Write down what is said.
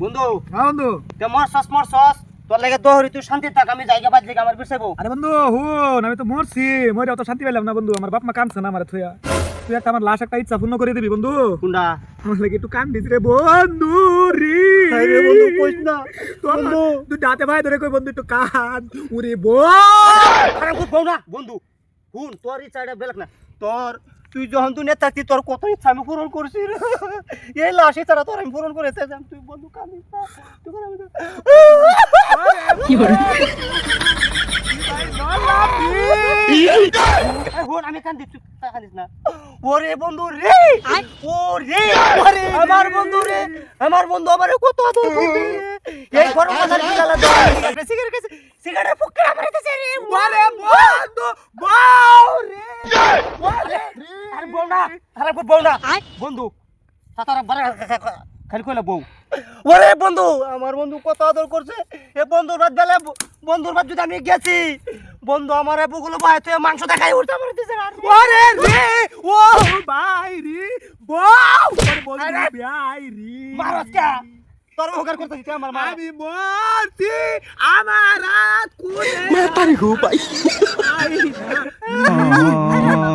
বন্ধু হ্যাঁ বন্ধু। তে মরছস তোর লাগে দহরি তুই শান্তি থাক আমি জায়গা বাদ দিকে আমার পিছাবো আরে বন্ধু হুন, আমি তো মরছি, মরে অত শান্তি পেলাম না বন্ধু। আমার বাপ মা কাঁদছে না আমার থুয়া। তুই একটা আমার লাশ একটা ইচ্ছা পূর্ণ করে দিবি বন্ধু। কুন্ডা আমার লাগে একটু কান্দিস রে বন্ধু রে। আরে বন্ধু কইস না বন্ধু তুই ডাতে ভাই ধরে কই বন্ধু একটু কাঁদ। উরে বল আরে বউ না বন্ধু হুন তোর ইচ্ছাটা বেলাক না তোর তুই যখন তুই নেতা থাকতি তোর কত ইচ্ছা আমি পূরণ করছি রে। এই লাশ ইচ্ছাটা তোর আমি পূরণ করে চাইলাম তুই বন্ধু কাঁদিস না তুই কি করে হুন আমি কান্দি তুই কাঁদিস না ওরে বন্ধু রে ও রে আমার বন্ধু রে আমার বন্ধু আমারে কত আদর করতে এই গরম বাজার কি জ্বালা দাও সিগারেট খাইছে সিগারেট ফুক্কা মারতেছে রে ওরে বন্ধু বউ রে। আরে বউ না আরে বউ না বন্ধু তাতারা বারে খালি কইলা বউ ওরে বন্ধু আমার বন্ধু কত আদর করছে এ বন্ধুর বাদ গেলে বন্ধুর বাদ যদি আমি গেছি বন্ধু আমার বুগুলো বাইরে থেকে মাংস দেখাই উঠতে আমার দিছে না ওরে রে ও ভাই রে বউ তোর বন্ধু ভাই রে মারস কে তোর উপকার করতে দিতে আমার মা আমি মরছি আমার রাত কুলে मैं पर हूँ भाई। আই না।